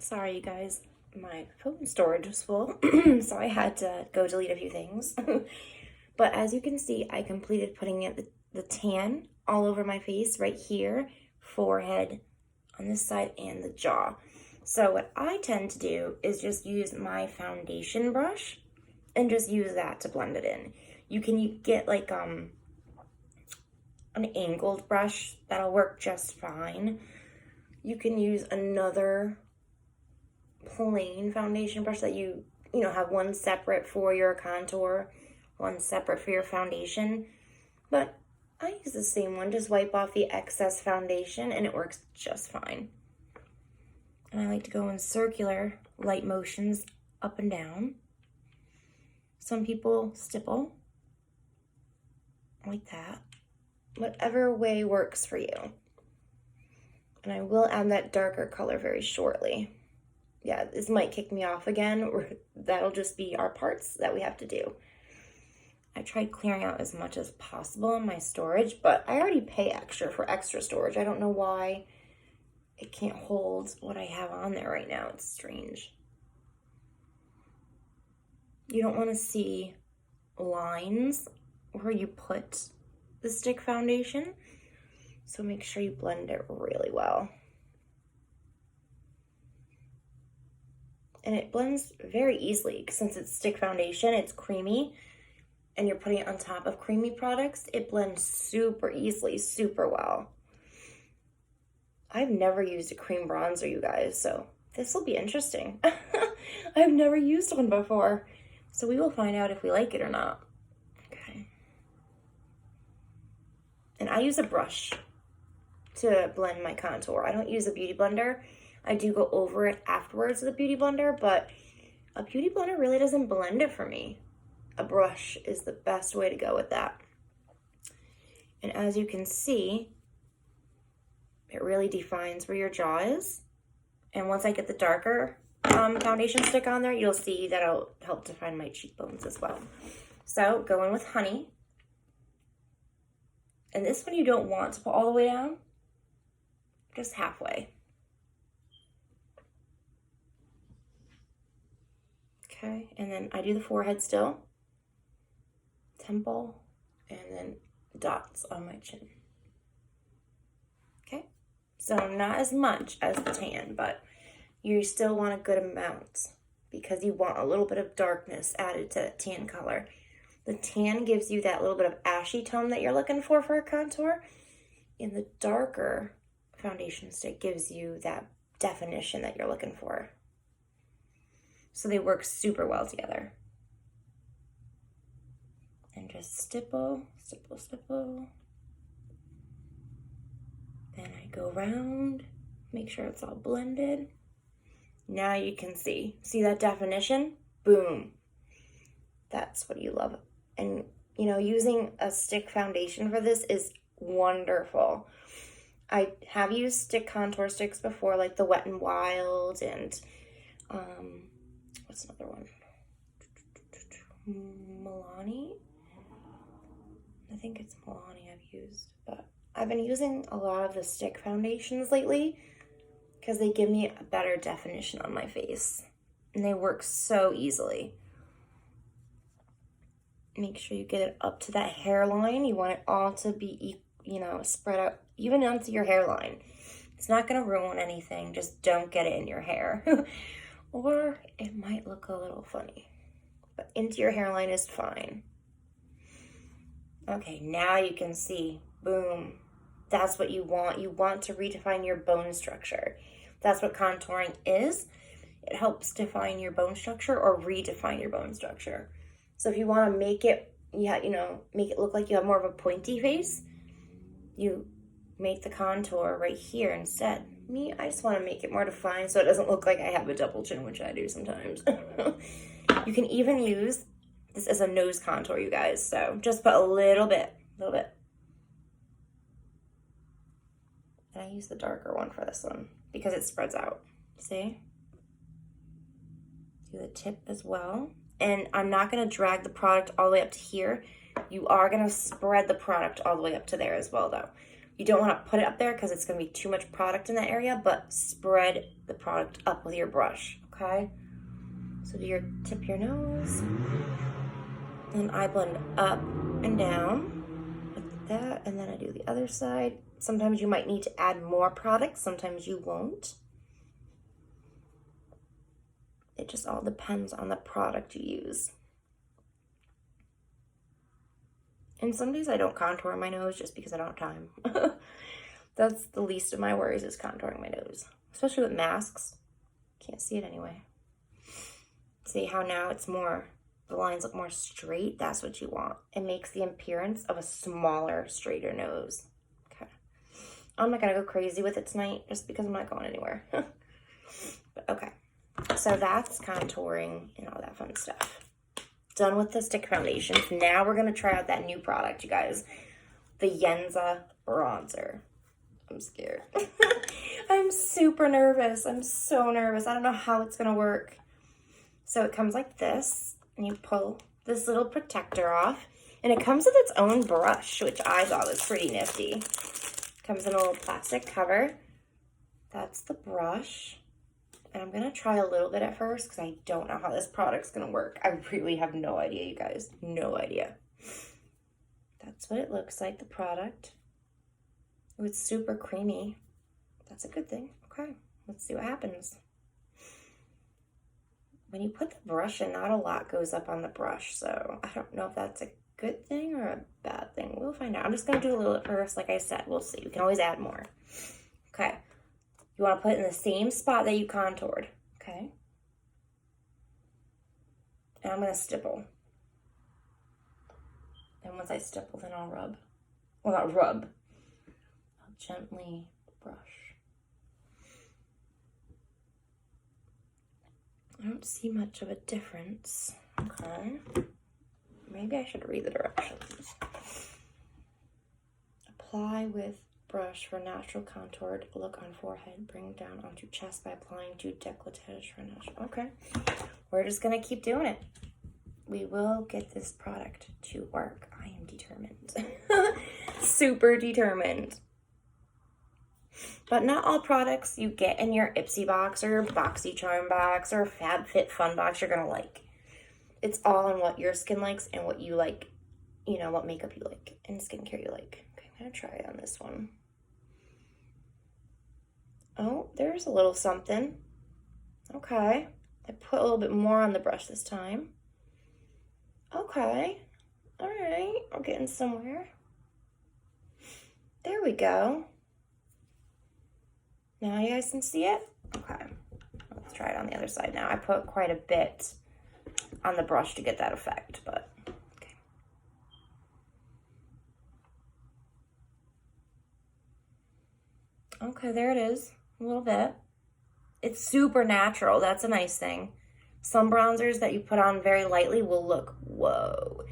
Sorry, you guys, my phone storage was full, so I had to go delete a few things. But as you can see, I completed putting the tan all over my face right here, forehead, on this side, and the jaw. So what I tend to do is just use my foundation brush and just use that to blend it in. You can get like an angled brush, that'll work just fine. You can use another plain foundation brush that you have one separate for your contour, one separate for your foundation. But I use the same one, just wipe off the excess foundation and it works just fine. And I like to go in circular light motions up and down. Some people stipple like that. Whatever way works for you. And I will add that darker color very shortly. Yeah, this might kick me off again, or that'll just be our parts that we have to do. I tried clearing out as much as possible in my storage, but I already pay extra for extra storage. I don't know why it can't hold what I have on there right now. It's strange. You don't want to see lines where you put the stick foundation, so make sure you blend it really well. And it blends very easily since it's stick foundation, it's creamy, and you're putting it on top of creamy products. It blends super easily, super well. I've never used a cream bronzer, you guys, so this will be interesting. I've never used one before, so we will find out if we like it or not. Okay. And I use a brush to blend my contour. I don't use a beauty blender. I do go over it afterwards with a beauty blender, but a beauty blender really doesn't blend it for me. A brush is the best way to go with that. And as you can see, it really defines where your jaw is. And once I get the darker foundation stick on there, you'll see that it'll help define my cheekbones as well. So go in with Honey. And this one you don't want to put all the way down, just halfway. Okay, and then I do the forehead still, temple, and then dots on my chin. Okay, so not as much as the tan, but you still want a good amount because you want a little bit of darkness added to that tan color. The tan gives you that little bit of ashy tone that you're looking for a contour, and the darker foundation stick gives you that definition that you're looking for. So they work super well together. And just stipple, stipple, stipple. Then I go around, make sure it's all blended. Now you can see that definition? Boom. That's what you love. And, using a stick foundation for this is wonderful. I have used stick contour sticks before, like the Wet n Wild and, what's another one? Milani? I think it's Milani I've used, but I've been using a lot of the stick foundations lately because they give me a better definition on my face and they work so easily. Make sure you get it up to that hairline. You want it all to be, spread out even onto your hairline. It's not going to ruin anything. Just don't get it in your hair. Or it might look a little funny. But into your hairline is fine. Okay, now you can see. Boom. That's what you want. You want to redefine your bone structure. That's what contouring is. It helps define your bone structure or redefine your bone structure. So if you want to make it, make it look like you have more of a pointy face, you make the contour right here instead. Me, I just want to make it more defined so it doesn't look like I have a double chin, which I do sometimes. You can even use this as a nose contour, you guys. So just put a little bit. And I use the darker one for this one because it spreads out. See? Do the tip as well. And I'm not going to drag the product all the way up to here. You are going to spread the product all the way up to there as well, though. You don't want to put it up there because it's going to be too much product in that area, but spread the product up with your brush, okay? So do your tip of your nose. And I blend up and down like that, and then I do the other side. Sometimes you might need to add more product, sometimes you won't. It just all depends on the product you use. And some days I don't contour my nose just because I don't have time. That's the least of my worries, is contouring my nose. Especially with masks. Can't see it anyway. See how now it's more, the lines look more straight? That's what you want. It makes the appearance of a smaller, straighter nose. Okay. I'm not going to go crazy with it tonight just because I'm not going anywhere. But okay. So that's contouring and all that fun stuff. Done with the stick foundations. Now we're going to try out that new product, you guys. The Yenza bronzer. I'm scared. I'm super nervous. I'm so nervous. I don't know how it's going to work. So it comes like this, and you pull this little protector off, and it comes with its own brush, which I thought was pretty nifty. Comes in a little plastic cover. That's the brush. And I'm going to try a little bit at first because I don't know how this product's going to work. I really have no idea, you guys. No idea. That's what it looks like, the product. Oh, it's super creamy. That's a good thing. Okay, let's see what happens. When you put the brush in, not a lot goes up on the brush, so I don't know if that's a good thing or a bad thing. We'll find out. I'm just going to do a little at first. Like I said, we'll see. We can always add more. Okay. You want to put it in the same spot that you contoured, okay? And I'm going to stipple. And once I stipple, then I'll rub. Well, not rub. I'll gently brush. I don't see much of a difference. Okay. Maybe I should read the directions. Apply with brush for natural contoured look on forehead. Bring down onto chest by applying to décolletage for natural. Okay. We're just going to keep doing it. We will get this product to work. I am determined. Super determined. But not all products you get in your Ipsy box or your BoxyCharm box or FabFitFun box you're going to like. It's all on what your skin likes and what you like, you know, what makeup you like and skincare you like. Okay, I'm going to try it on this one. Oh, there's a little something. Okay. I put a little bit more on the brush this time. Okay. All right. I'm getting somewhere. There we go. Now you guys can see it? Okay. Let's try it on the other side now. I put quite a bit on the brush to get that effect, but okay. Okay, there it is. A little bit. It's super natural. That's a nice thing. Some bronzers that you put on very lightly will look, whoa.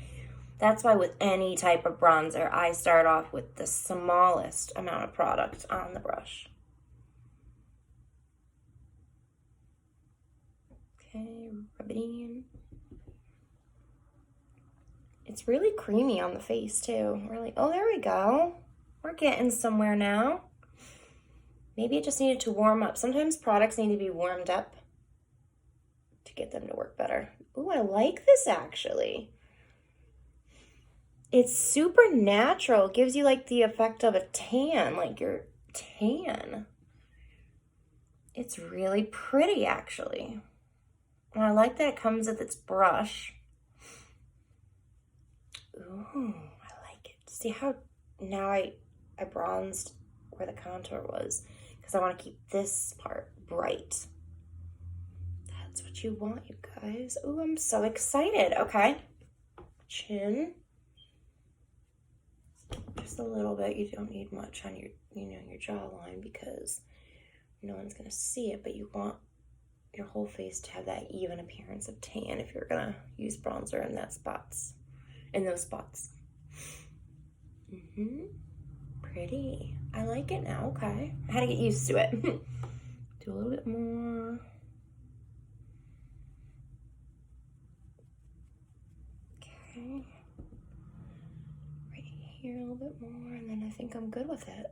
That's why with any type of bronzer, I start off with the smallest amount of product on the brush. Okay, rub it in. It's really creamy on the face too. Really, oh, there we go. We're getting somewhere now. Maybe it just needed to warm up. Sometimes products need to be warmed up to get them to work better. Ooh, I like this actually. It's super natural. It gives you like the effect of a tan, like your tan. It's really pretty actually. And I like that it comes with its brush. Ooh, I like it. See how now I bronzed where the contour was because I want to keep this part bright. That's what you want, you guys. Ooh, I'm so excited. Okay. Chin. Just a little bit. You don't need much on your, your jawline because no one's going to see it, but you want your whole face to have that even appearance of tan if you're going to use bronzer in those spots. Pretty. I like it now. Okay. I had to get used to it. Do a little bit more. Okay. Right here. here a little bit more, and then I think I'm good with it.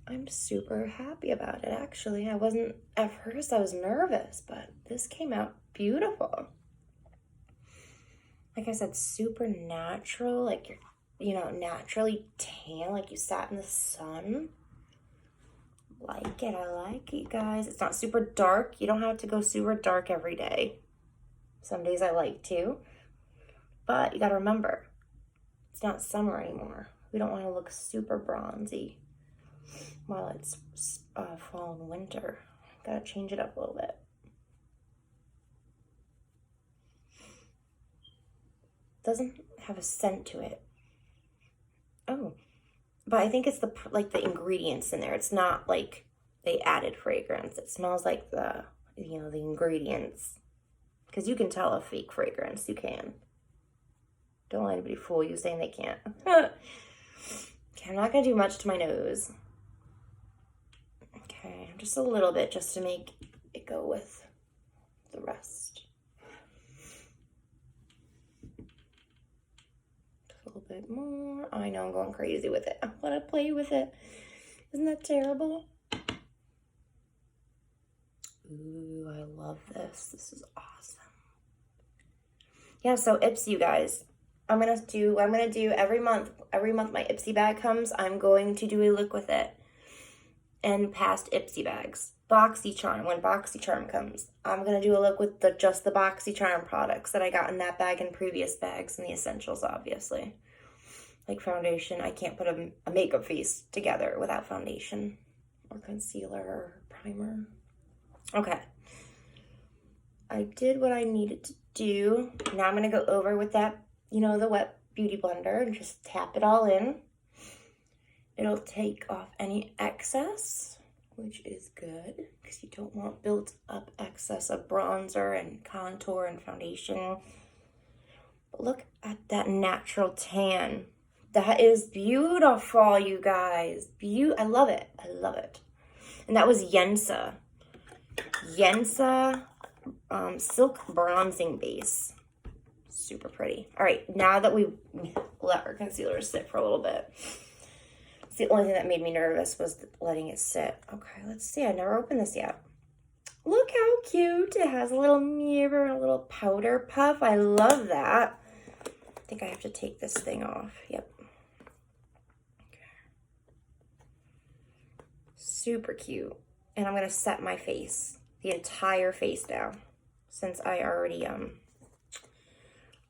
I'm super happy about it, actually. I wasn't, at first I was nervous, but this came out beautiful. Like I said, super natural, like you're, you know, naturally tan, like you sat in the sun. Like it, I like it, guys. It's not super dark. You don't have to go super dark every day. Some days I like to, but you gotta remember, it's not summer anymore. We don't want to look super bronzy while it's fall and winter. Gotta change it up a little bit. Doesn't have a scent to it. Oh, but I think it's the ingredients in there. It's not like they added fragrance. It smells like the ingredients. Because you can tell a fake fragrance. You can. Don't let anybody fool you saying they can't. Okay, I'm not going to do much to my nose. Okay, just a little bit just to make it go with the rest. A little bit more. I know I'm going crazy with it. I want to play with it. Isn't that terrible? Ooh, I love this. This is awesome. Yeah, so Ipsy, you guys. I'm gonna do every month my Ipsy bag comes, I'm going to do a look with it. And past Ipsy bags. BoxyCharm, when BoxyCharm comes, I'm gonna do a look with just the BoxyCharm products that I got in that bag and previous bags, and the essentials, obviously. Like foundation, I can't put a makeup face together without foundation or concealer or primer. Okay. I did what I needed to do. Now I'm gonna go over with that, the wet beauty blender and just tap it all in. It'll take off any excess, which is good because you don't want built up excess of bronzer and contour and foundation. But look at that natural tan. That is beautiful, you guys. I love it. I love it. And that was Yensa. Yensa Silk Bronzing Base. Super pretty. All right, now that we let our concealer sit for a little bit. It's the only thing that made me nervous was letting it sit. Okay, let's see. I never opened this yet. Look how cute. It has a little mirror and a little powder puff. I love that. I think I have to take this thing off. Yep. Okay. Super cute. And I'm going to set my face. The entire face now. Since I already, oh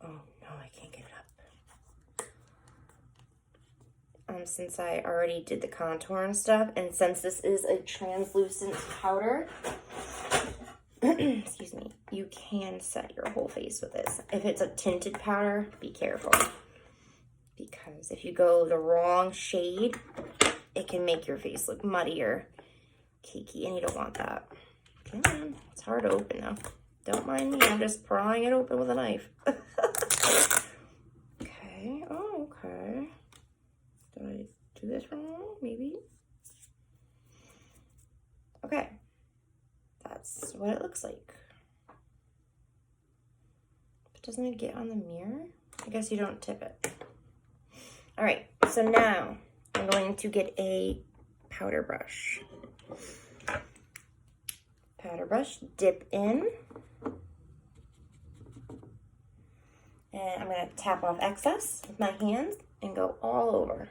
no, I can't get it up. Since I already did the contour and stuff, and since this is a translucent powder, excuse me, you can set your whole face with this. If it's a tinted powder, be careful. Because if you go the wrong shade, it can make your face look muddy or cakey, and you don't want that. Come on, it's hard to open though. Don't mind me, I'm just prying it open with a knife. Okay, oh, okay. Did I do this wrong? Maybe. Okay. That's what it looks like. But doesn't it get on the mirror? I guess you don't tip it. All right, so now I'm going to get a powder brush. Powder brush, dip in. And I'm going to tap off excess with my hands and go all over.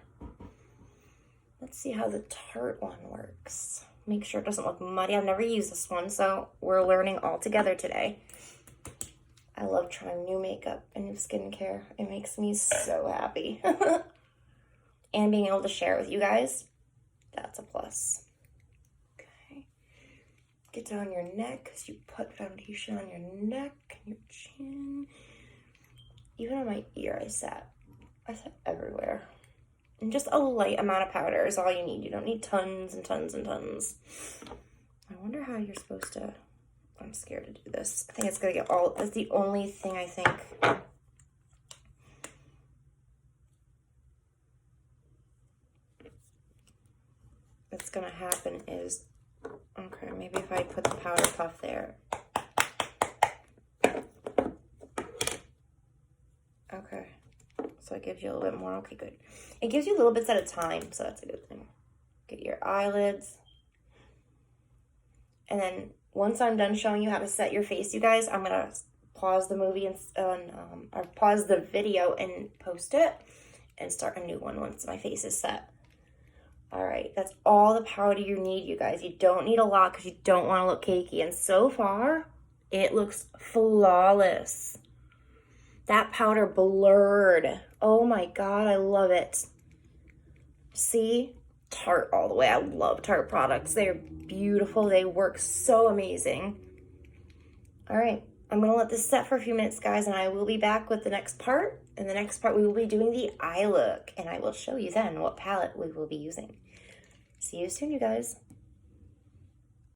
Let's see how the Tarte one works. Make sure it doesn't look muddy. I've never used this one, so we're learning all together today. I love trying new makeup and new skincare. It makes me so happy. And being able to share it with you guys, that's a plus. Okay. Get down your neck because you put foundation on your neck and your chin. Even on my ear, I set everywhere. And just a light amount of powder is all you need. You don't need tons and tons and tons. I wonder how you're supposed to... I'm scared to do this. I think it's going to get all... That's the only thing I think... that's going to happen is... Okay, maybe if I put the powder puff there... Okay. So it gives you a little bit more. Okay, good. It gives you little bits at a time, so that's a good thing. Get your eyelids. And then once I'm done showing you how to set your face, you guys, I'm going to pause the movie or pause the video and post it and start a new one once my face is set. All right, that's all the powder you need, you guys. You don't need a lot because you don't want to look cakey. And so far, it looks flawless. That powder blurred. Oh my God, I love it. See? Tarte all the way. I love Tarte products. They're beautiful. They work so amazing. All right, I'm going to let this set for a few minutes, guys, and I will be back with the next part. In the next part, we will be doing the eye look, and I will show you then what palette we will be using. See you soon, you guys.